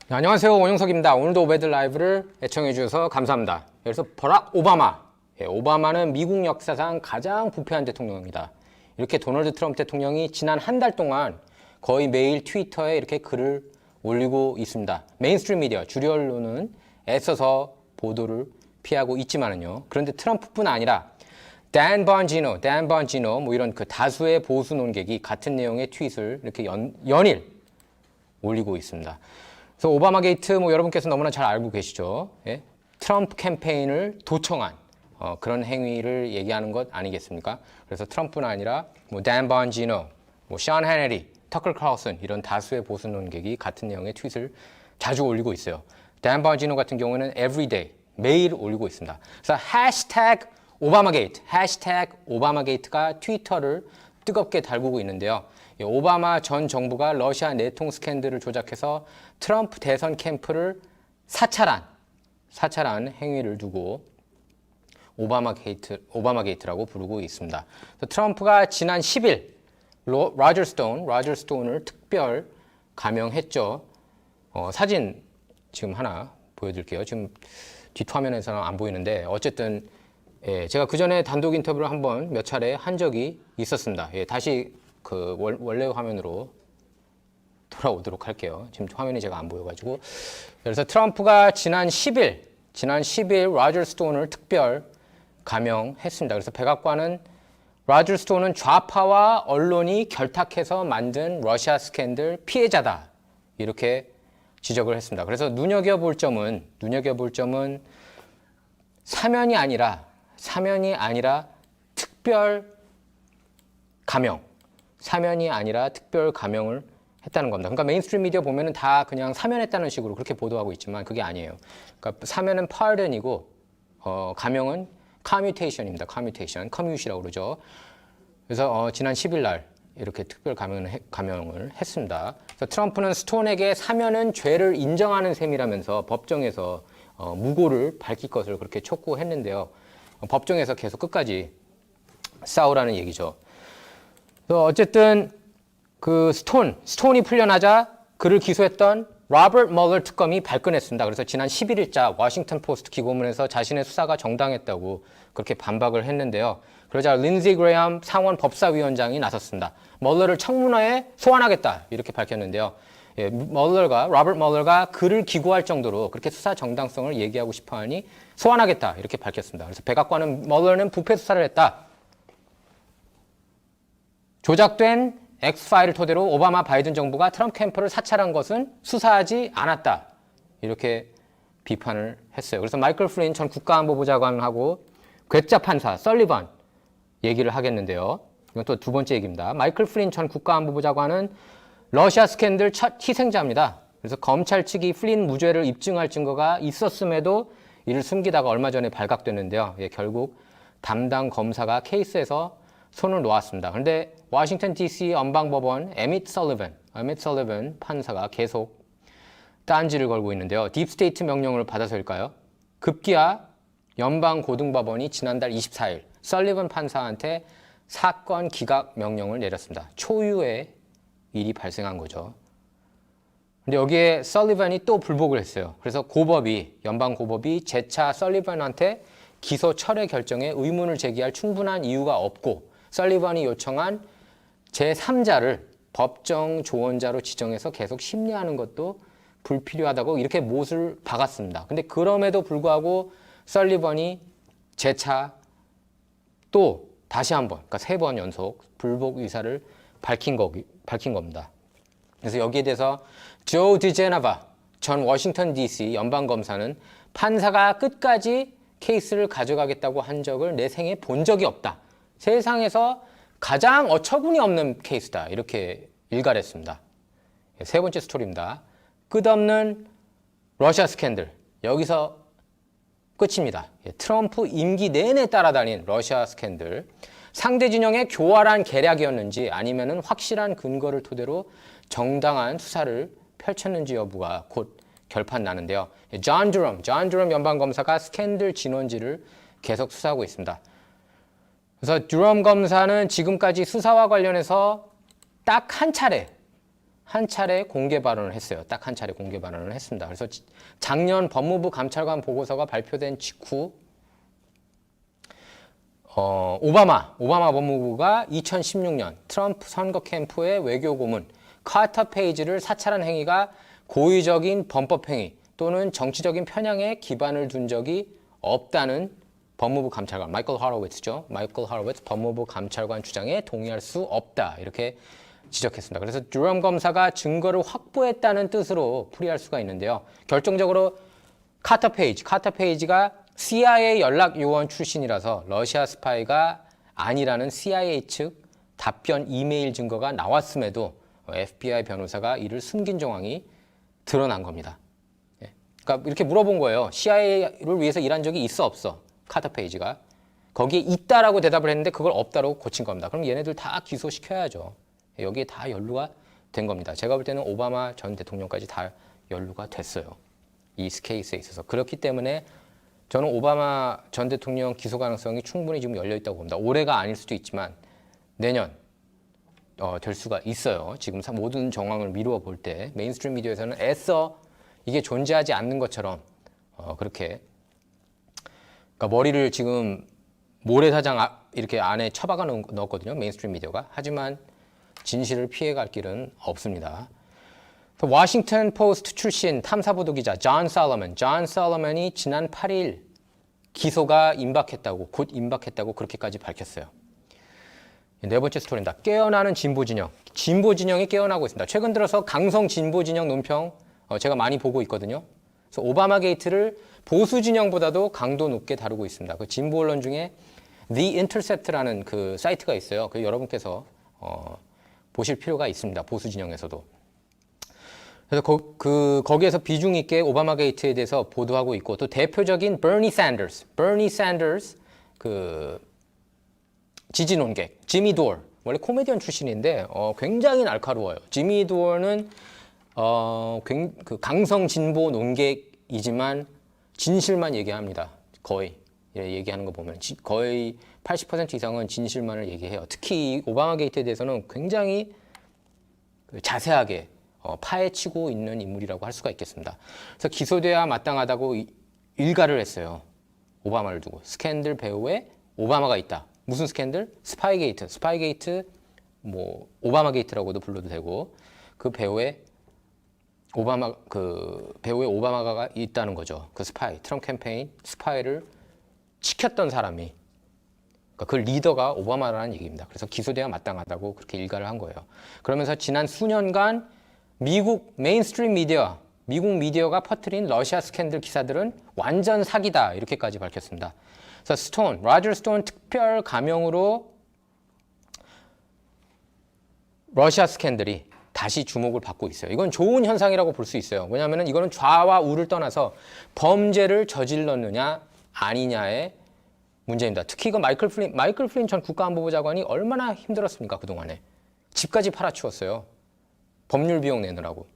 네, 안녕하세요. 원영석입니다. 오늘도 오베드 라이브를 애청해 주셔서 감사합니다. 그래서 버락 오바마. 오바마는 미국 역사상 가장 부패한 대통령입니다. 이렇게 도널드 트럼프 대통령이 지난 한 달 동안 거의 매일 트위터에 이렇게 글을 올리고 있습니다. 메인스트림 미디어, 주류 언론은 애써서 보도를 피하고 있지만은요. 그런데 트럼프뿐 아니라 댄 번지노 뭐 이런 그 다수의 보수 논객이 같은 내용의 트윗을 이렇게 연일 올리고 있습니다. 그래서 오바마 게이트 뭐 여러분께서 너무나 잘 알고 계시죠. 예? 트럼프 캠페인을 도청한 그런 행위를 얘기하는 것 아니겠습니까? 그래서 트럼프는 아니라 뭐 댄 번지노, 뭐 션 헤너리, 터커 칼슨 이런 다수의 보수 논객이 같은 내용의 트윗을 자주 올리고 있어요. 댄 번지노 같은 경우는 everyday 매일 올리고 있습니다. 그래서 해시태그 오바마게이트, 해시태그 오바마게이트가 트위터를 뜨겁게 달구고 있는데요. 오바마 전 정부가 러시아 내통 스캔들을 조작해서 트럼프 대선 캠프를 사찰한 행위를 두고 오바마게이트라고 부르고 있습니다. 트럼프가 지난 10일 로저 스톤을 특별 감형했죠. 사진 지금 하나 보여드릴게요. 지금 뒷화면에서는 안 보이는데 어쨌든 제가 그 전에 단독 인터뷰를 한번 몇 차례 한 적이 있었습니다. 다시 그 원래 화면으로 돌아오도록 할게요. 지금 화면이 제가 안 보여가지고. 그래서 트럼프가 지난 10일 로저 스톤을 특별 감형했습니다. 그래서 백악관은 로저 스톤은 좌파와 언론이 결탁해서 만든 러시아 스캔들 피해자다. 이렇게 지적을 했습니다. 그래서 눈여겨볼 점은 사면이 아니라 특별 감형. 사면이 아니라 특별 감형을 했다는 겁니다. 그러니까 메인스트림 미디어 보면은 다 그냥 사면했다는 식으로 그렇게 보도하고 있지만 그게 아니에요. 그러니까 사면은 pardon이고 감형은 commutation입니다. commute이라고 그러죠. 그래서 지난 10일 날 이렇게 특별 감형을 했습니다. 그래서 트럼프는 스톤에게 사면은 죄를 인정하는 셈이라면서 법정에서 무고를 밝힐 것을 그렇게 촉구했는데요. 법정에서 계속 끝까지 싸우라는 얘기죠. 어쨌든 그 스톤이 풀려나자 그를 기소했던 로버트 멀러 특검이 발끈했습니다. 그래서 지난 11일자 워싱턴 포스트 기고문에서 자신의 수사가 정당했다고 그렇게 반박을 했는데요. 그러자 린지 그레엄 상원 법사위원장이 나섰습니다. 멀러를 청문회에 소환하겠다 이렇게 밝혔는데요. 로버트 멀러가 그를 기고할 정도로 그렇게 수사 정당성을 얘기하고 싶어하니 소환하겠다 이렇게 밝혔습니다. 그래서 백악관은 멀러는 부패 수사를 했다. 조작된 X파일을 토대로 오바마 바이든 정부가 트럼프 캠프를 사찰한 것은 수사하지 않았다. 이렇게 비판을 했어요. 그래서 마이클 플린 전 국가안보부 장관하고 괴짜 판사 설리번 얘기를 하겠는데요. 이건 또 두 번째 얘기입니다. 마이클 플린 전 국가안보부 장관은 러시아 스캔들 첫 희생자입니다. 그래서 검찰 측이 플린 무죄를 입증할 증거가 있었음에도 이를 숨기다가 얼마 전에 발각됐는데요. 결국 담당 검사가 케이스에서 손을 놓았습니다. 그런데 워싱턴 DC 연방법원 에밋 설리번 판사가 계속 딴지를 걸고 있는데요. 딥스테이트 명령을 받아서일까요? 급기야 연방고등법원이 지난달 24일 설리번 판사한테 사건 기각 명령을 내렸습니다. 초유의 일이 발생한 거죠. 근데 여기에 설리번이 또 불복을 했어요. 그래서 연방고법이 재차 설리번한테 기소 철회 결정에 의문을 제기할 충분한 이유가 없고 설리번이 요청한 제3자를 법정 조언자로 지정해서 계속 심리하는 것도 불필요하다고 이렇게 못을 박았습니다. 근데 그럼에도 불구하고 설리번이 재차 또 다시 한번, 그러니까 3번 연속 불복 의사를 밝힌 겁니다. 그래서 여기에 대해서 조 디제네바 전 워싱턴 DC 연방검사는 판사가 끝까지 케이스를 가져가겠다고 한 적을 내 생에 본 적이 없다. 세상에서 가장 어처구니 없는 케이스다. 이렇게 일갈했습니다. 세 번째 스토리입니다. 끝없는 러시아 스캔들. 여기서 끝입니다. 트럼프 임기 내내 따라다닌 러시아 스캔들. 상대 진영의 교활한 계략이었는지 아니면은 확실한 근거를 토대로 정당한 수사를 펼쳤는지 여부가 곧 결판 나는데요. 존 드럼 연방검사가 스캔들 진원지를 계속 수사하고 있습니다. 그래서 드럼 검사는 지금까지 수사와 관련해서 딱 한 차례 한 차례 공개 발언을 했어요. 딱 한 차례 공개 발언을 했습니다. 그래서 작년 법무부 감찰관 보고서가 발표된 직후 오바마 법무부가 2016년 트럼프 선거 캠프의 외교 고문 카터 페이지를 사찰한 행위가 고의적인 범법 행위 또는 정치적인 편향에 기반을 둔 적이 없다는 법무부 감찰관 마이클 하로위츠죠. 마이클 하로위츠 법무부 감찰관 주장에 동의할 수 없다. 이렇게 지적했습니다. 그래서 듀럼 검사가 증거를 확보했다는 뜻으로 풀이할 수가 있는데요. 결정적으로 카터 페이지가 CIA 연락 요원 출신이라서 러시아 스파이가 아니라는 CIA 측 답변 이메일 증거가 나왔음에도 FBI 변호사가 이를 숨긴 정황이 드러난 겁니다. 그러니까 이렇게 물어본 거예요. CIA를 위해서 일한 적이 있어 없어? 카터 페이지가. 거기에 있다라고 대답을 했는데 그걸 없다라고 고친 겁니다. 그럼 얘네들 다 기소시켜야죠. 여기에 다 연루가 된 겁니다. 제가 볼 때는 오바마 전 대통령까지 다 연루가 됐어요. 이 케이스에 있어서. 그렇기 때문에 저는 오바마 전 대통령 기소 가능성이 충분히 지금 열려 있다고 봅니다. 올해가 아닐 수도 있지만 내년 될 수가 있어요. 지금 모든 정황을 미루어 볼 때 메인스트림 미디어에서는 애써 이게 존재하지 않는 것처럼 그렇게 그러니까 머리를 지금 모래사장 이렇게 안에 처박아 넣었거든요. 메인스트림 미디어가. 하지만 진실을 피해갈 길은 없습니다. 워싱턴 포스트 출신 탐사보도 기자 존 솔로몬이 지난 8일 기소가 곧 임박했다고 그렇게까지 밝혔어요. 네 번째 스토리입니다. 깨어나는 진보 진영이 깨어나고 있습니다. 최근 들어서 강성 진보 진영 논평 제가 많이 보고 있거든요. 그래서 오바마 게이트를 보수 진영보다도 강도 높게 다루고 있습니다. 그 진보 언론 중에 The Intercept라는 그 사이트가 있어요. 그 여러분께서 보실 필요가 있습니다. 보수 진영에서도. 그래서 거기에서 비중 있게 오바마 게이트에 대해서 보도하고 있고 또 대표적인 버니 샌더스 그 지지 논객 지미 도어 원래 코미디언 출신인데 굉장히 날카로워요. 지미 도어는 그 강성 진보 논객이지만 진실만 얘기합니다. 거의 얘기하는 거 보면 거의 80% 이상은 진실만을 얘기해요. 특히 오바마 게이트에 대해서는 굉장히 자세하게 파헤치고 있는 인물이라고 할 수가 있겠습니다. 그래서 기소돼야 마땅하다고 일가를 했어요. 오바마를 두고. 스캔들 배후에 오바마가 있다. 무슨 스캔들? 스파이게이트, 뭐 오바마 게이트라고도 불러도 되고 그 배후에 오바마가 있다는 거죠. 그 트럼프 캠페인 스파이를 지켰던 사람이 그 리더가 오바마라는 얘기입니다. 그래서 기소돼야 마땅하다고 그렇게 일가를 한 거예요. 그러면서 지난 수년간 미국 메인스트림 미국 미디어가 퍼뜨린 러시아 스캔들 기사들은 완전 사기다 이렇게까지 밝혔습니다. 그래서 로저 스톤 특별 가명으로 러시아 스캔들이 다시 주목을 받고 있어요. 이건 좋은 현상이라고 볼 수 있어요. 왜냐하면 이거는 좌와 우를 떠나서 범죄를 저질렀느냐 아니냐의 문제입니다. 특히 그 마이클 플린 전 국가안보부 장관이 얼마나 힘들었습니까? 그동안에. 집까지 팔아치웠어요. 법률 비용 내느라고.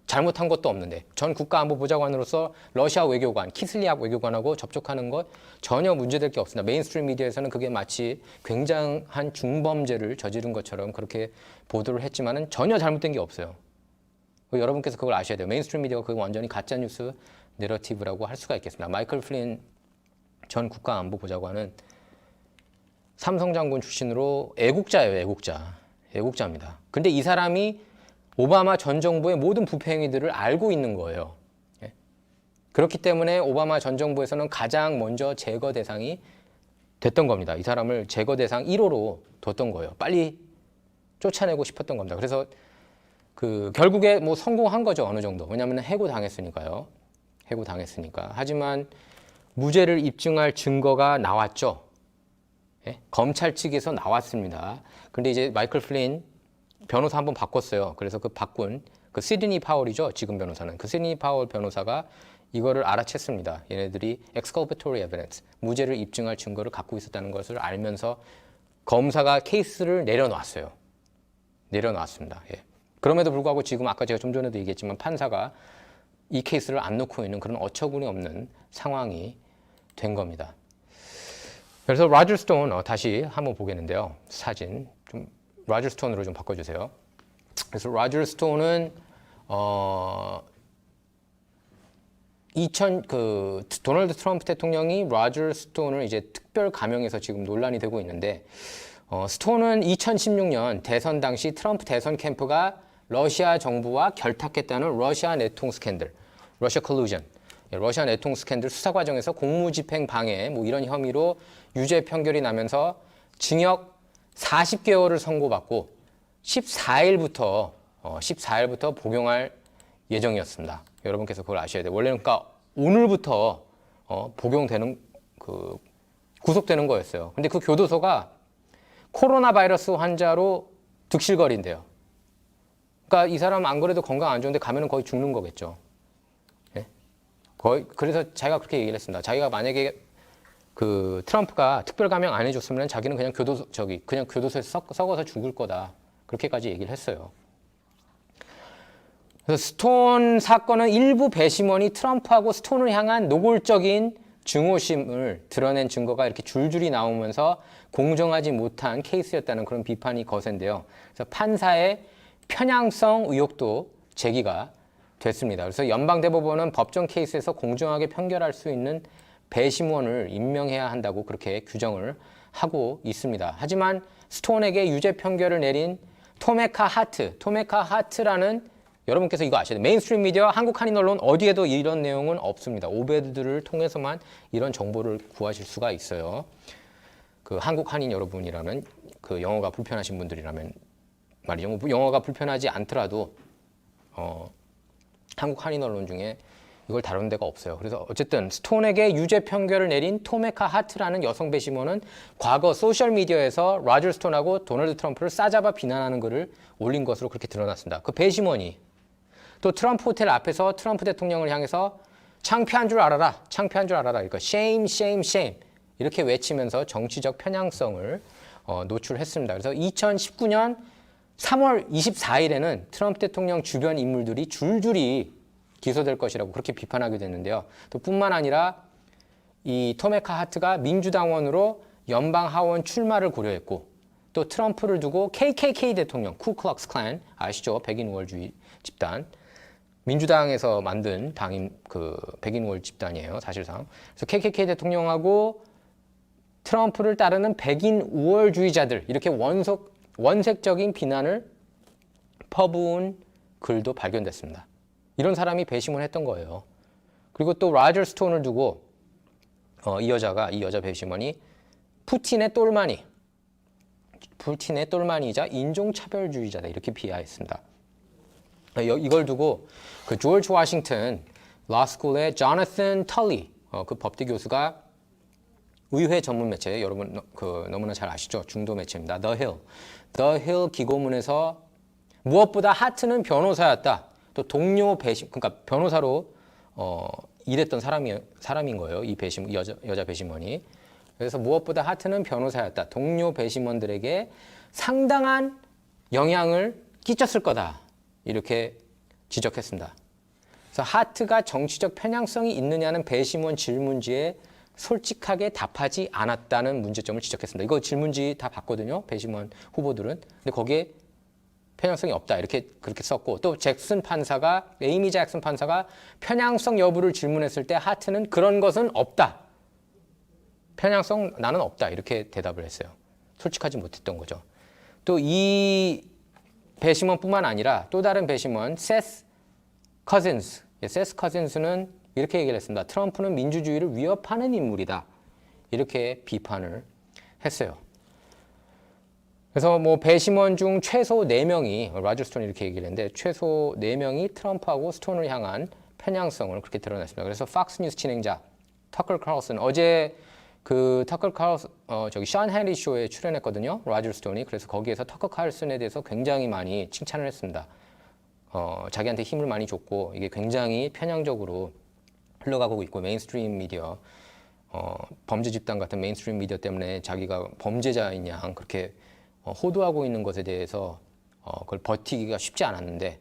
잘못한 것도 없는데 전 국가안보부 장관으로서 러시아 외교관, 키슬리악 외교관하고 접촉하는 것 전혀 문제될 게 없습니다. 메인스트림 미디어에서는 그게 마치 굉장한 중범죄를 저지른 것처럼 그렇게 보도를 했지만은 전혀 잘못된 게 없어요. 여러분께서 그걸 아셔야 돼요. 메인스트림 미디어가 그거 완전히 가짜뉴스 내러티브라고 할 수가 있겠습니다. 마이클 플린 전 국가안보부 장관은 삼성 장군 출신으로 애국자예요. 애국자입니다. 근데 이 사람이 오바마 전 정부의 모든 부패 행위들을 알고 있는 거예요. 그렇기 때문에 오바마 전 정부에서는 가장 먼저 제거 대상이 됐던 겁니다. 이 사람을 제거 대상 1호로 뒀던 거예요. 빨리 쫓아내고 싶었던 겁니다. 그래서 결국에 뭐 성공한 거죠. 어느 정도. 왜냐하면 해고당했으니까요. 하지만 무죄를 입증할 증거가 나왔죠. 검찰 측에서 나왔습니다. 근데 이제 마이클 플린 변호사 한번 바꿨어요. 그래서 바꾼 시드니 파월이죠. 지금 변호사는. 시드니 파월 변호사가 이거를 알아챘습니다. 얘네들이 exculpatory evidence, 무죄를 입증할 증거를 갖고 있었다는 것을 알면서 검사가 케이스를 내려놨습니다. 그럼에도 불구하고 지금 아까 제가 좀 전에도 얘기했지만 판사가 이 케이스를 안 놓고 있는 그런 어처구니 없는 상황이 된 겁니다. 그래서 로저 스톤 다시 한번 보겠는데요. 사진 좀 로저 스톤으로 좀 바꿔주세요. 그래서 로저 스톤은 도널드 트럼프 대통령이 로저 스톤을 이제 특별 감형해서 지금 논란이 되고 있는데, 스톤은 2016년 대선 당시 트럼프 대선 캠프가 러시아 정부와 결탁했다는 러시아 내통 스캔들, 러시아 컬루전, 러시아 내통 스캔들 수사 과정에서 공무집행 방해 뭐 이런 혐의로 유죄 판결이 나면서 징역 40개월을 선고받고 14일부터 복용할 예정이었습니다. 여러분께서 그걸 아셔야 돼요. 원래는 그러니까 오늘부터 복용되는 구속되는 거였어요. 근데 그 교도소가 코로나 바이러스 환자로 득실거린대요. 그러니까 이 사람 안 그래도 건강 안 좋은데 가면은 거의 죽는 거겠죠. 예? 그래서 자기가 그렇게 얘기를 했습니다. 자기가 만약에 트럼프가 특별 감형 안 해줬으면 자기는 그냥 교도소에 썩어서 죽을 거다. 그렇게까지 얘기를 했어요. 그래서 스톤 사건은 일부 배심원이 트럼프하고 스톤을 향한 노골적인 증오심을 드러낸 증거가 이렇게 줄줄이 나오면서 공정하지 못한 케이스였다는 그런 비판이 거센데요. 그래서 판사의 편향성 의혹도 제기가 됐습니다. 그래서 연방대법원은 법정 케이스에서 공정하게 판결할 수 있는 배심원을 임명해야 한다고 그렇게 규정을 하고 있습니다. 하지만 스톤에게 유죄 판결을 내린 토메카 하트라는, 여러분께서 이거 아셔야 돼요. 메인스트림 미디어, 한국 한인 언론 어디에도 이런 내용은 없습니다. 오베드들을 통해서만 이런 정보를 구하실 수가 있어요. 한국 한인 여러분이라면, 영어가 불편하신 분들이라면 말이죠. 영어가 불편하지 않더라도 한국 한인 언론 중에 이걸 다룬 데가 없어요. 그래서 어쨌든 스톤에게 유죄 판결을 내린 토메카 하트라는 여성 배심원은 과거 소셜미디어에서 로저 스톤하고 도널드 트럼프를 싸잡아 비난하는 글을 올린 것으로 그렇게 드러났습니다. 그 배심원이 또 트럼프 호텔 앞에서 트럼프 대통령을 향해서 창피한 줄 알아라. 그러니까 shame 이렇게 외치면서 정치적 편향성을 노출했습니다. 그래서 2019년 3월 24일에는 트럼프 대통령 주변 인물들이 줄줄이 기소될 것이라고 그렇게 비판하게 됐는데요. 또 뿐만 아니라 이 토메카 하트가 민주당원으로 연방 하원 출마를 고려했고, 또 트럼프를 두고 KKK 대통령, 쿠클럭스 클랜 아시죠? 백인 우월주의 집단, 민주당에서 만든 당인 백인 우월 집단이에요, 사실상. 그래서 KKK 대통령하고 트럼프를 따르는 백인 우월주의자들, 이렇게 원색적인 비난을 퍼부은 글도 발견됐습니다. 이런 사람이 배심을 했던 거예요. 그리고 또 로저 스톤을 두고 이 여자 배심원이 푸틴의 똘마니이자 인종차별주의자다, 이렇게 비하했습니다. 이걸 두고 조지 워싱턴 러스쿨의 조나선 털리 그 법대 교수가 의회 전문 매체, 여러분 너무나 잘 아시죠? 중도 매체입니다. The Hill 기고문에서 무엇보다 하트는 변호사였다. 또 동료 그러니까 변호사로 일했던 사람인 거예요. 이 여자 배심원이. 그래서 무엇보다 하트는 변호사였다. 동료 배심원들에게 상당한 영향을 끼쳤을 거다. 이렇게 지적했습니다. 그래서 하트가 정치적 편향성이 있느냐는 배심원 질문지에 솔직하게 답하지 않았다는 문제점을 지적했습니다. 이거 질문지 다 봤거든요. 배심원 후보들은. 근데 거기에 편향성이 없다, 그렇게 썼고, 또 에이미 잭슨 판사가 편향성 여부를 질문했을 때 하트는 그런 것은 없다. 편향성 나는 없다. 이렇게 대답을 했어요. 솔직하지 못했던 거죠. 또 이 배심원뿐만 아니라 또 다른 배심원 세스 커진스는 이렇게 얘기를 했습니다. 트럼프는 민주주의를 위협하는 인물이다. 이렇게 비판을 했어요. 그래서 배심원 중 최소 4명이, 로저 스톤이 이렇게 얘기를 했는데, 최소 4명이 트럼프하고 스톤을 향한 편향성을 그렇게 드러냈습니다. 그래서 팍스 뉴스 진행자 터커 칼슨, 어제 터커 칼슨 션 해리 쇼에 출연했거든요. 로저 스톤이. 그래서 거기에서 터커 칼슨에 대해서 굉장히 많이 칭찬을 했습니다. 자기한테 힘을 많이 줬고, 이게 굉장히 편향적으로 흘러가고 있고, 메인스트림 미디어, 범죄 집단 같은 메인스트림 미디어 때문에 자기가 범죄자인 양 그렇게 호도하고 있는 것에 대해서 그걸 버티기가 쉽지 않았는데,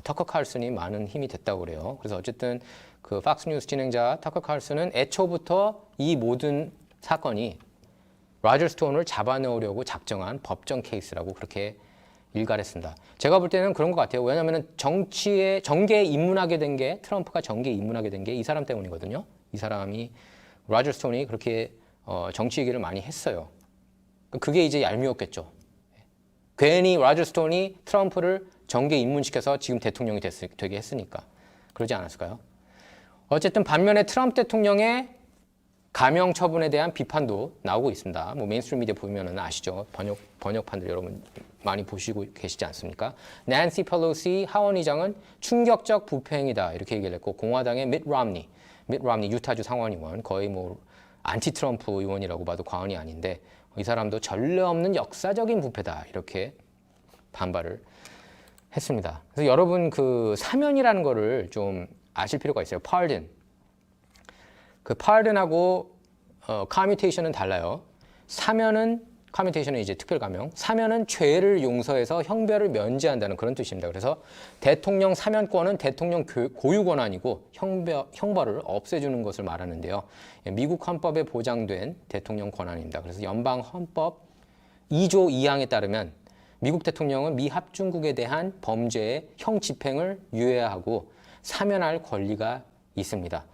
터커 칼슨이 많은 힘이 됐다고 그래요. 그래서 어쨌든 팍스 뉴스 진행자 터커 칼슨은 애초부터 이 모든 사건이 로저 스톤을 잡아넣으려고 작정한 법정 케이스라고 그렇게 일갈했습니다. 제가 볼 때는 그런 것 같아요. 왜냐하면 정계에 입문하게 된 게 트럼프가 정계에 입문하게 된 게 이 사람 때문이거든요. 이 사람이 로저 스톤이 그렇게 정치 얘기를 많이 했어요. 그게 이제 얄미웠겠죠. 괜히 로저 스톤이 트럼프를 정계에 입문시켜서 지금 대통령이 되게 했으니까. 그러지 않았을까요? 어쨌든 반면에 트럼프 대통령의 감형 처분에 대한 비판도 나오고 있습니다. 뭐 메인스트림 미디어 보면은 아시죠? 번역판들 여러분 많이 보시고 계시지 않습니까? 낸시 펠로시 하원의장은 충격적 부패 행위다 이렇게 얘기를 했고, 공화당의 미트 롬니 유타주 상원의원, 거의 뭐 안티 트럼프 의원이라고 봐도 과언이 아닌데, 이 사람도 전례 없는 역사적인 부패다 이렇게 반발을 했습니다. 그래서 여러분 그 사면이라는 거를 좀 아실 필요가 있어요. pardon. 그 pardon하고 commutation은 달라요. 사면은 commutation은 이제 특별 감형, 사면은 죄를 용서해서 형벌을 면제한다는 그런 뜻입니다. 그래서 대통령 사면권은 대통령 고유 권한이고 형벌을 없애주는 것을 말하는데요. 미국 헌법에 보장된 대통령 권한입니다. 그래서 연방 헌법 2조 2항에 따르면 미국 대통령은 미합중국에 대한 범죄의 형 집행을 유예하고 사면할 권리가 있습니다.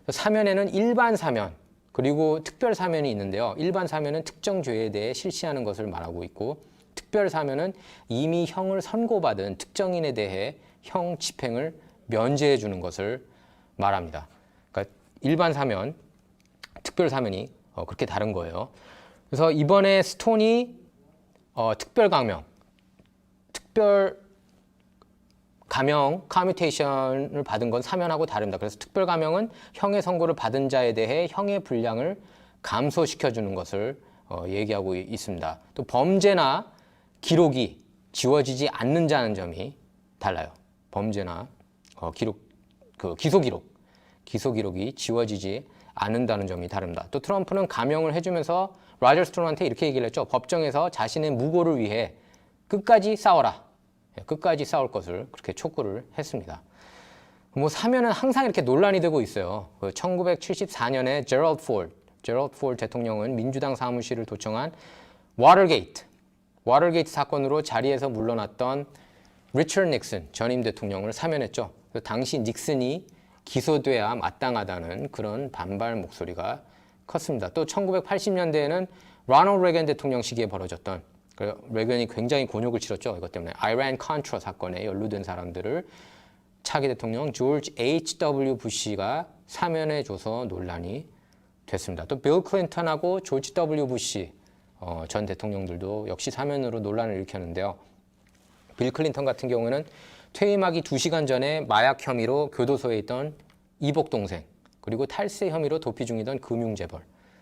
사면에는 일반 사면 그리고 특별 사면이 있는데요. 일반 사면은 특정 죄에 대해 실시하는 것을 말하고 있고, 특별 사면은 이미 형을 선고받은 특정인에 대해 형 집행을 면제해 주는 것을 말합니다. 그러니까 일반 사면, 특별 사면이 그렇게 다른 거예요. 그래서 이번에 스톤이 특별 감형, 커뮤테이션을 받은 건 사면하고 다릅니다. 그래서 특별 감형은 형의 선고를 받은 자에 대해 형의 분량을 감소시켜주는 것을 얘기하고 있습니다. 또 범죄나 기록이 지워지지 않는 자는 점이 달라요. 범죄나 기소 기록이 지워지지 않는다는 점이 다릅니다. 또 트럼프는 감형을 해주면서 로저 스톤한테 이렇게 얘기를 했죠. 법정에서 자신의 무고를 위해 끝까지 싸워라. 끝까지 싸울 것을 그렇게 촉구를 했습니다. 뭐 사면은 항상 이렇게 논란이 되고 있어요. 1974년에 제럴드 포드 대통령은 민주당 사무실을 도청한 워터게이트 사건으로 자리에서 물러났던 리처드 닉슨 전임 대통령을 사면했죠. 당시 닉슨이 기소돼야 마땅하다는 그런 반발 목소리가 컸습니다. 또 1980년대에는 로널드 레건 대통령 시기에 벌어졌던, 레건이 굉장히 곤욕을 치렀죠. 이것 때문에 아이란 컨트라 사건에 연루된 사람들을 차기 대통령 조지 H.W. 부시가 사면해줘서 논란이 됐습니다. 또 빌 클린턴하고 조지 W. 부시 전 대통령들도 역시 사면으로 논란을 일으켰는데요. 빌 클린턴 같은 경우는 퇴임하기 2시간 전에 마약 혐의로 교도소에 있던 이복 동생, 그리고 탈세 혐의로 도피 중이던 금융재벌,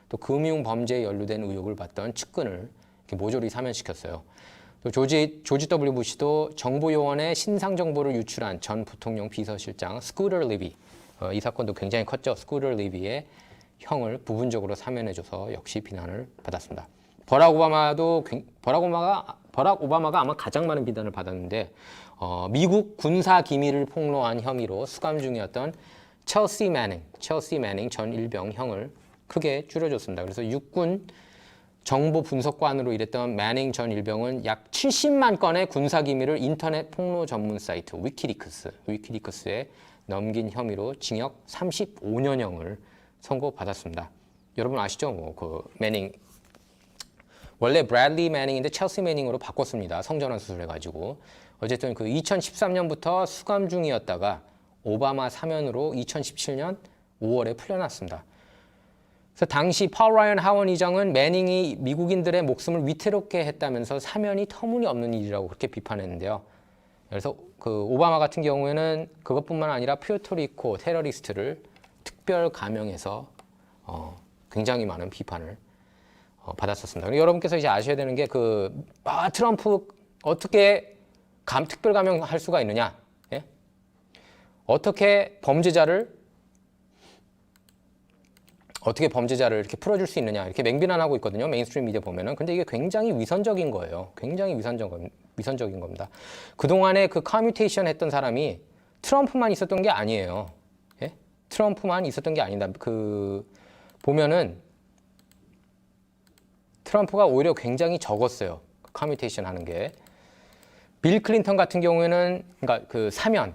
또 금융범죄에 연루된 의혹을 받던 측근을 모조리 사면시켰어요. 또 조지 W. 부시도 정보요원의 신상 정보를 유출한 전 부통령 비서실장 스쿠터 리비, 이 사건도 굉장히 컸죠. 스쿠터 리비의 형을 부분적으로 사면해줘서 역시 비난을 받았습니다. 버락 오바마가 아마 가장 많은 비난을 받았는데, 미국 군사 기밀을 폭로한 혐의로 수감 중이었던 첼시 매닝 전 일병 형을 크게 줄여줬습니다. 그래서 육군 정보 분석관으로 일했던 매닝 전 일병은 약 70만 건의 군사 기밀을 인터넷 폭로 전문 사이트 위키리크스에 넘긴 혐의로 징역 35년형을 선고받았습니다. 여러분 아시죠? 매닝 원래 브래들리 매닝인데 첼시 매닝으로 바꿨습니다. 성전환 수술해가지고. 어쨌든 2013년부터 수감 중이었다가 오바마 사면으로 2017년 5월에 풀려났습니다. 그래서 당시 폴 라이언 하원 의장은 매닝이 미국인들의 목숨을 위태롭게 했다면서 사면이 터무니없는 일이라고 그렇게 비판했는데요. 그래서 오바마 같은 경우에는 그것뿐만 아니라 푸에르토리코 테러리스트를 특별 감형해서 굉장히 많은 비판을 받았었습니다. 여러분께서 이제 아셔야 되는 게 트럼프 어떻게 특별 감형할 수가 있느냐? 예? 어떻게 범죄자를 이렇게 풀어줄 수 있느냐, 이렇게 맹비난하고 있거든요. 메인스트림 미디어 보면은. 근데 이게 굉장히 위선적인 거예요. 굉장히 위선적인 겁니다. 그동안에 커뮤테이션 했던 사람이 트럼프만 있었던 게 아니에요. 예? 트럼프만 있었던 게 아니다. 보면은 트럼프가 오히려 굉장히 적었어요. 커뮤테이션 하는 게. 빌 클린턴 같은 경우에는 그러니까 그 사면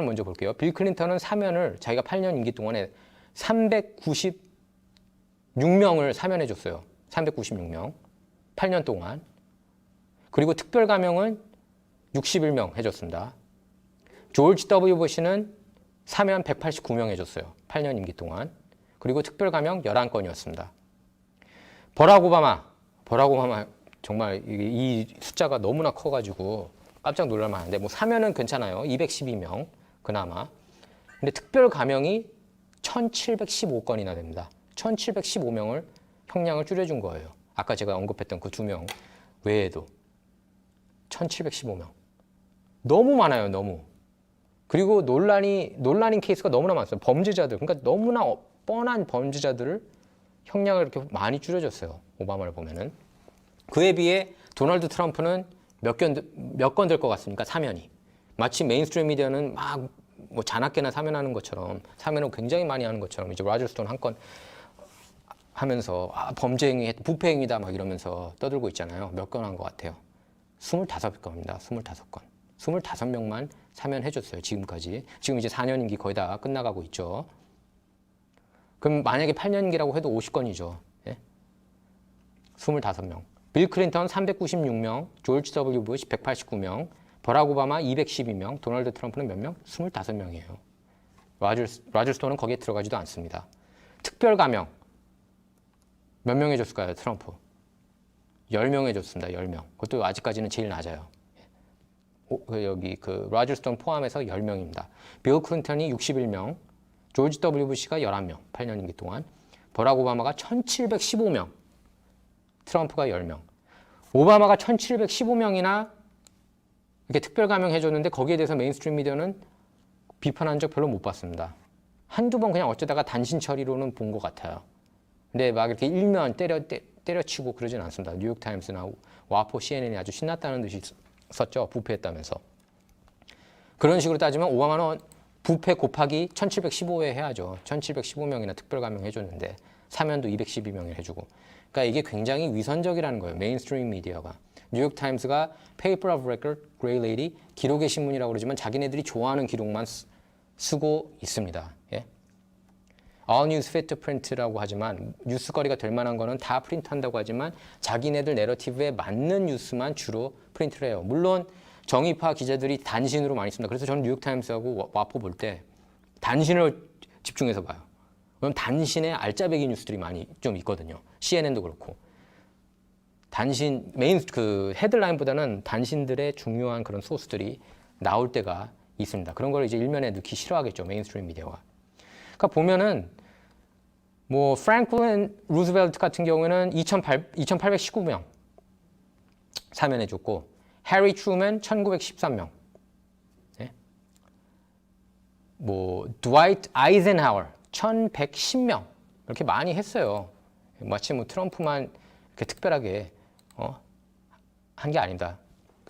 먼저 볼게요. 빌 클린턴은 사면을 자기가 8년 임기 동안에 396명을 사면해 줬어요. 396명. 8년 동안. 그리고 특별 감형은 61명 해줬습니다. 조지 W. 부시는 사면 189명 해줬어요. 8년 임기 동안. 그리고 특별 감형 11건이었습니다. 버락 오바마 정말 이 숫자가 너무나 커가지고 깜짝 놀랄 만한데 뭐 사면은 괜찮아요. 212명 그나마. 근데 특별 감형이 1715건이나 됩니다. 1715명을 형량을 줄여준 거예요. 아까 제가 언급했던 그 2명 외에도 1715명. 너무 많아요. 너무. 그리고 논란인 케이스가 너무나 많았어요. 범죄자들. 그러니까 너무나 뻔한 범죄자들을 형량을 이렇게 많이 줄여줬어요. 오바마를 보면은. 그에 비해 도널드 트럼프는 몇 건 될 것 같습니까? 사면이. 마치 메인스트림 미디어는 막 뭐 자나깨나 사면하는 것처럼 사면을 굉장히 많이 하는 것처럼 이제 로저 스톤 한 건 하면서 범죄 행위, 부패 행위다 막 이러면서 떠들고 있잖아요. 몇 건 한 것 같아요. 25건입니다. 25건. 25명만 사면해줬어요. 지금까지. 지금 이제 4년 임기 거의 다 끝나가고 있죠. 그럼 만약에 8년 임기라고 해도 50건이죠. 예? 25명. 빌 클린턴 396명, 조지 W. 부시 189명, 버락 오바마 212명, 도널드 트럼프는 몇 명? 25명이에요. 로저 스톤은 거기에 들어가지도 않습니다. 특별 감형. 몇 명 해줬을까요? 트럼프. 10명 해줬습니다. 10명. 그것도 아직까지는 제일 낮아요. 여기 그 로저 스톤 포함해서 10명입니다. 빌 클린턴이 61명, 조지 W. 부시가 11명, 8년 임기 동안. 버락 오바마가 1715명, 트럼프가 10명. 오바마가 1715명이나 이렇게 특별 감형해줬는데 거기에 대해서 메인스트림 미디어는 비판한 적 별로 못 봤습니다. 한두 번 그냥 어쩌다가 단신 처리로는 본 것 같아요. 근데 막 이렇게 일면 때려치고 그러진 않습니다. 뉴욕타임스나 와포 CNN이 아주 신났다는 듯이 썼죠. 부패했다면서. 그런 식으로 따지면 오바마는 부패 곱하기 1715회 해야죠. 1715명이나 특별 감형해줬는데 사면도 212명을 해주고. 그러니까 이게 굉장히 위선적이라는 거예요. 메인스트림 미디어가. 뉴욕타임스가 Paper of Record, Grey Lady, 기록의 신문이라고 그러지만 자기네들이 좋아하는 기록만 쓰고 있습니다. 예? All news fit to print라고 하지만 뉴스거리가 될 만한 거는 다 프린트한다고 하지만 자기네들 내러티브에 맞는 뉴스만 주로 프린트를 해요. 물론 정의파 기자들이 단신으로 많이 씁니다. 그래서 저는 뉴욕타임스하고 와포 볼 때 단신을 집중해서 봐요. 왜냐면 단신에 알짜배기 뉴스들이 많이 좀 있거든요. CNN도 그렇고. 단신, 메인 그 헤드라인보다는 단신들의 중요한 그런 소스들이 나올 때가 있습니다. 그런 걸 이제 일면에 넣기 싫어하겠죠. 메인스트림 미디어가. 그러니까 보면은 뭐 프랭클린 루즈벨트 같은 경우에는 2819명 사면해줬고 해리 트루먼 1913명 네? 뭐 드와이트 아이젠하워 1110명 이렇게 많이 했어요. 마치 뭐 트럼프만 이렇게 특별하게 한 게 아닙니다.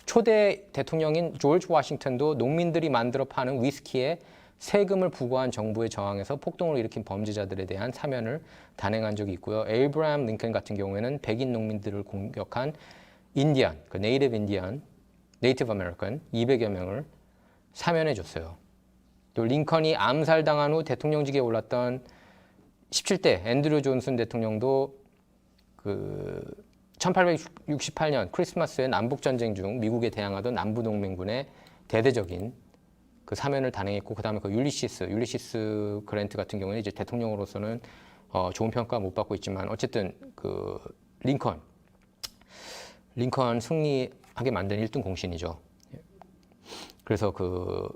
초대 대통령인 조지 워싱턴도 농민들이 만들어 파는 위스키에 세금을 부과한 정부의 저항에서 폭동을 일으킨 범죄자들에 대한 사면을 단행한 적이 있고요. 에이브라함 링컨 같은 경우에는 백인 농민들을 공격한 인디언, 그 네이티브 인디언, 네이티브 아메리칸 200여 명을 사면해 줬어요. 또 링컨이 암살당한 후 대통령직에 올랐던 17대 앤드류 존슨 대통령도 그 1868년 크리스마스에 남북전쟁 중 미국에 대항하던 남부동맹군의 대대적인 그 사면을 단행했고 그 다음에 그 율리시스 그랜트 같은 경우는 이제 대통령으로서는 좋은 평가 못 받고 있지만 어쨌든 그 링컨 승리하게 만든 1등 공신이죠. 그래서 그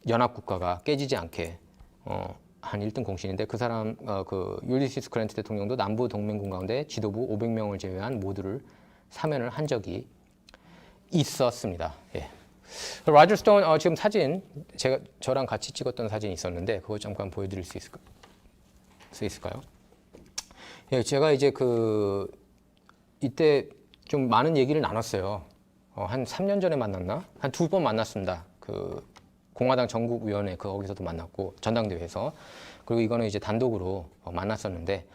연합국가가 깨지지 않게 한 1등 공신인데 그 사람 그 율리시스 그랜트 대통령도 남부 동맹군 가운데 지도부 500명을 제외한 모두를 사면을 한 적이 있었습니다. 예. 로저 스톤 지금 사진 저랑 같이 찍었던 사진이 있었는데 그거 잠깐 보여드릴 수 있을까요? 예, 제가 이제 이때 좀 많은 얘기를 나눴어요. 한 3년 전에 만났나? 한 2번 만났습니다. 그 공화당 전국위원회 거기서도 만났고 전당대회에서 그리고 이거는 이제 단독으로 만났었는데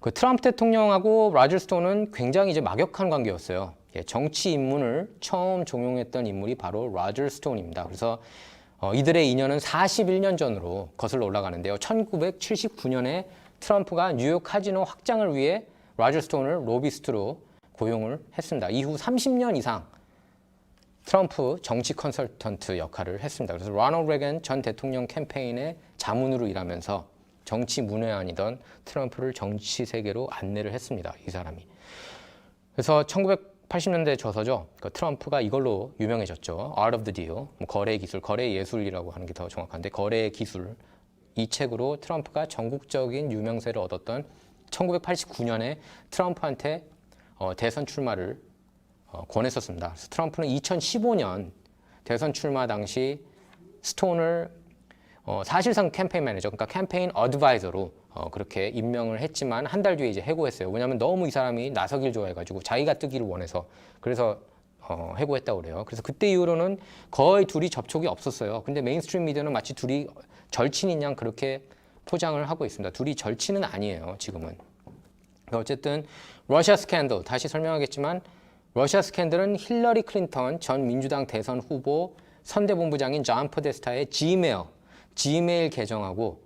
그 트럼프 대통령하고 로저 스톤은 굉장히 이제 막역한 관계였어요. 정치 입문을 처음 종용했던 인물이 바로 로저 스톤입니다. 그래서 이들의 인연은 41년 전으로 거슬러 올라가는데요. 1979년에 트럼프가 뉴욕 카지노 확장을 위해 로저 스톤을 로비스트로 고용을 했습니다. 이후 30년 이상 트럼프 정치 컨설턴트 역할을 했습니다. 그래서 로널드 레건 전 대통령 캠페인의 자문으로 일하면서 정치 문외한이던 트럼프를 정치 세계로 안내를 했습니다. 이 사람이. 그래서 1980년대 저서죠. 그 트럼프가 이걸로 유명해졌죠. Art of the Deal, 거래 기술, 거래 예술이라고 하는 게 더 정확한데 거래 기술. 이 책으로 트럼프가 전국적인 유명세를 얻었던 1989년에 트럼프한테 대선 출마를 권했었습니다. 그래서 트럼프는 2015년 대선 출마 당시 스톤을 사실상 캠페인 매니저, 그러니까 캠페인 어드바이저로 그렇게 임명을 했지만 한 달 뒤에 이제 해고했어요. 왜냐하면 너무 이 사람이 나서길 좋아해가지고 자기가 뜨기를 원해서 그래서 해고했다고 그래요. 그래서 그때 이후로는 거의 둘이 접촉이 없었어요. 근데 메인스트림 미디어는 마치 둘이 절친인 양 그렇게 포장을 하고 있습니다. 둘이 절친은 아니에요, 지금은. 어쨌든 러시아 스캔들, 다시 설명하겠지만 러시아 스캔들은 힐러리 클린턴 전 민주당 대선 후보 선대본부장인 존 포데스타의 지메일 계정하고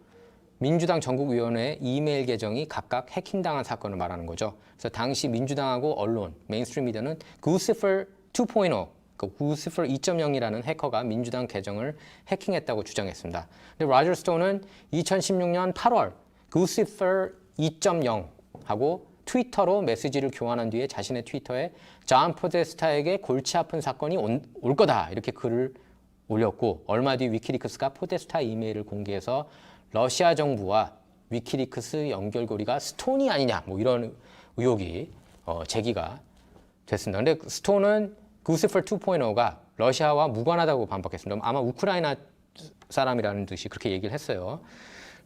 민주당 전국위원회 이메일 계정이 각각 해킹당한 사건을 말하는 거죠. 그래서 당시 민주당하고 언론, 메인스트림 미디어는 구시퍼 2.0, 그 구시퍼 2.0이라는 해커가 민주당 계정을 해킹했다고 주장했습니다. 근데 로저 스톤은 2016년 8월 구시퍼 2.0하고 트위터로 메시지를 교환한 뒤에 자신의 트위터에 존 포데스타에게 골치 아픈 사건이 올 거다 이렇게 글을 올렸고 얼마 뒤 위키리크스가 포데스타 이메일을 공개해서 러시아 정부와 위키리크스 연결고리가 스톤이 아니냐 뭐 이런 의혹이 제기가 됐습니다. 근데 스톤은 구시퍼 2.0가 러시아와 무관하다고 반박했습니다. 아마 우크라이나 사람이라는 듯이 그렇게 얘기를 했어요.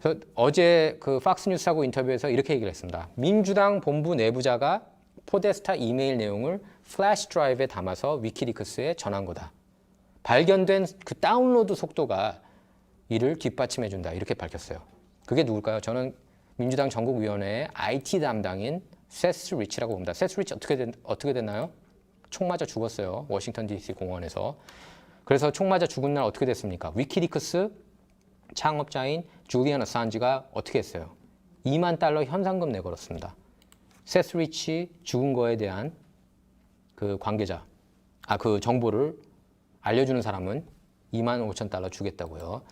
그래서 어제 그 팍스뉴스하고 인터뷰에서 이렇게 얘기를 했습니다. 민주당 본부 내부자가 포데스타 이메일 내용을 플래시 드라이브에 담아서 위키리크스에 전한 거다. 발견된 그 다운로드 속도가 이를 뒷받침해준다. 이렇게 밝혔어요. 그게 누굴까요? 저는 민주당 전국위원회의 IT 담당인 세스 리치라고 봅니다. 세스 리치 어떻게 됐나요? 총 맞아 죽었어요. 워싱턴 DC 공원에서. 그래서 총 맞아 죽은 날 어떻게 됐습니까? 위키리크스 창업자인 줄리안 어산지가 어떻게 했어요? $20,000 현상금 내걸었습니다. 세스 리치 죽은 거에 대한 그 관계자, 그 정보를 알려주는 사람은 $25,000 주겠다고요.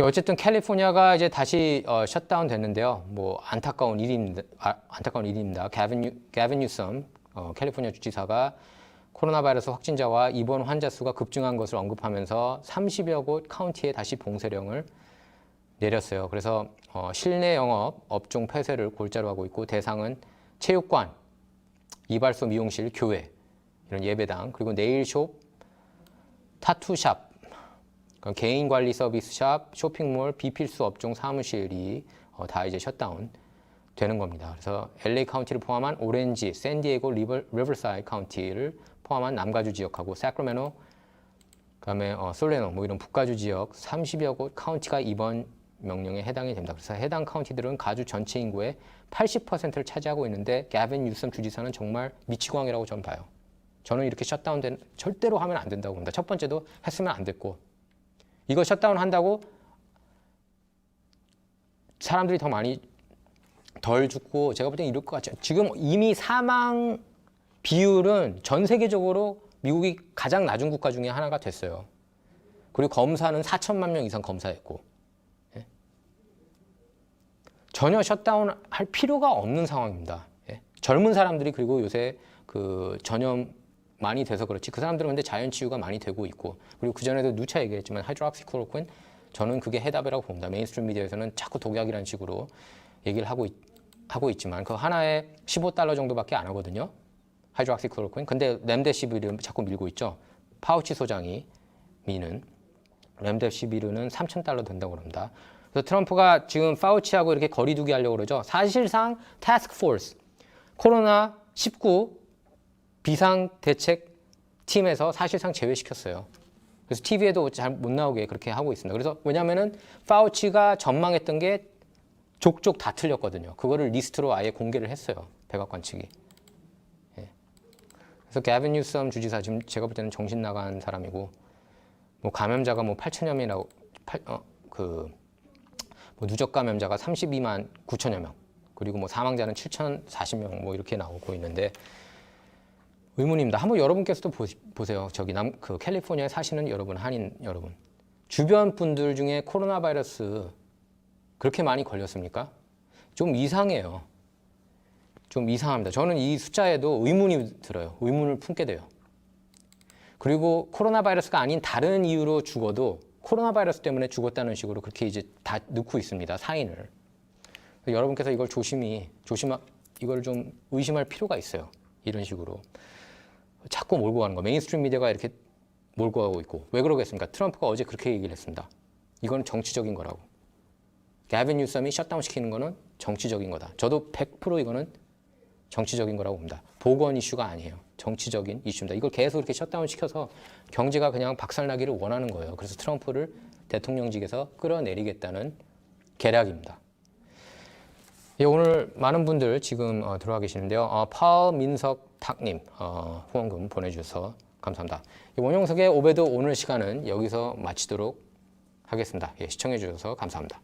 어쨌든 캘리포니아가 이제 다시 셧다운 됐는데요. 뭐 안타까운 일입니다. 게빈 뉴섬 캘리포니아 주지사가 코로나 바이러스 확진자와 입원 환자 수가 급증한 것을 언급하면서 30여 곳 카운티에 다시 봉쇄령을 내렸어요. 그래서 실내 영업 업종 폐쇄를 골자로 하고 있고 대상은 체육관, 이발소, 미용실, 교회, 이런 예배당, 그리고 네일숍, 타투샵, 개인 관리 서비스샵, 쇼핑몰, 비필수 업종 사무실이 다 이제 셧다운 되는 겁니다. 그래서 LA 카운티를 포함한 오렌지, 샌디에고, 리버사이드 카운티를 포함한 남가주 지역하고 사크라멘토, 그다음에 솔레노 뭐 이런 북가주 지역 30여 곳 카운티가 이번 명령에 해당이 됩니다. 그래서 해당 카운티들은 가주 전체 인구의 80%를 차지하고 있는데 게빈 뉴섬 주지사는 정말 미치광이라고 저는 봐요. 저는 이렇게 셧다운된 절대로 하면 안 된다고 봅니다. 첫 번째도 했으면 안 됐고 이거 셧다운 한다고 사람들이 더 많이 덜 죽고 제가 볼 때는 이럴 것 같아요. 지금 이미 사망 비율은 전 세계적으로 미국이 가장 낮은 국가 중에 하나가 됐어요. 그리고 검사는 4천만 명 이상 검사했고 예? 전혀 셧다운 할 필요가 없는 상황입니다. 예? 젊은 사람들이 그리고 요새 그 전염 많이 돼서 그렇지 그 사람들은 근데 자연 치유가 많이 되고 있고 그리고 그전에도 누차 얘기했지만 하이드록시클로로퀸 저는 그게 해답이라고 봅니다. 메인스트림 미디어에서는 자꾸 독약이라는 식으로 얘기를 하고 있지만 그 하나에 $15 정도밖에 안 하거든요. 하이드록시클로로퀸. 근데 렘데시비르를 자꾸 밀고 있죠. 파우치 소장이 미는 렘데시비르는 $3,000 된다고 합니다. 그래서 트럼프가 지금 파우치하고 이렇게 거리두기 하려고 그러죠. 사실상 태스크포스 코로나19 비상대책팀에서 사실상 제외시켰어요. 그래서 TV에도 잘 못 나오게 그렇게 하고 있습니다. 그래서 왜냐면은 파우치가 전망했던 게 족족 다 틀렸거든요. 그거를 리스트로 아예 공개를 했어요. 백악관 측이. 예. 그래서 게빈 뉴섬 주지사 지금 제가 볼 때는 정신 나간 사람이고 뭐 감염자가 뭐 8천여 명이라고 뭐 누적 감염자가 32만 9천여 명 그리고 뭐 사망자는 7,040명 뭐 이렇게 나오고 있는데 의문입니다. 한번 여러분께서도 보세요. 저기 그 캘리포니아에 사시는 여러분, 한인 여러분, 주변 분들 중에 코로나 바이러스 그렇게 많이 걸렸습니까? 좀 이상해요. 좀 이상합니다. 저는 이 숫자에도 의문이 들어요. 의문을 품게 돼요. 그리고 코로나 바이러스가 아닌 다른 이유로 죽어도 코로나 바이러스 때문에 죽었다는 식으로 그렇게 이제 다 넣고 있습니다. 사인을. 여러분께서 이걸 이걸 좀 의심할 필요가 있어요. 이런 식으로. 자꾸 몰고 가는 거. 메인스트림 미디어가 이렇게 몰고 가고 있고. 왜 그러겠습니까? 트럼프가 어제 그렇게 얘기를 했습니다. 이건 정치적인 거라고. 게빈 뉴섬이 셧다운 시키는 거는 정치적인 거다. 저도 100% 이거는 정치적인 거라고 봅니다. 보건 이슈가 아니에요. 정치적인 이슈입니다. 이걸 계속 이렇게 셧다운 시켜서 경제가 그냥 박살나기를 원하는 거예요. 그래서 트럼프를 대통령직에서 끌어내리겠다는 계략입니다. 예, 오늘 많은 분들 지금 들어와 계시는데요. 파민석 탁님 후원금 보내주셔서 감사합니다. 원용석의 오배도 오늘 시간은 여기서 마치도록 하겠습니다. 예, 시청해 주셔서 감사합니다.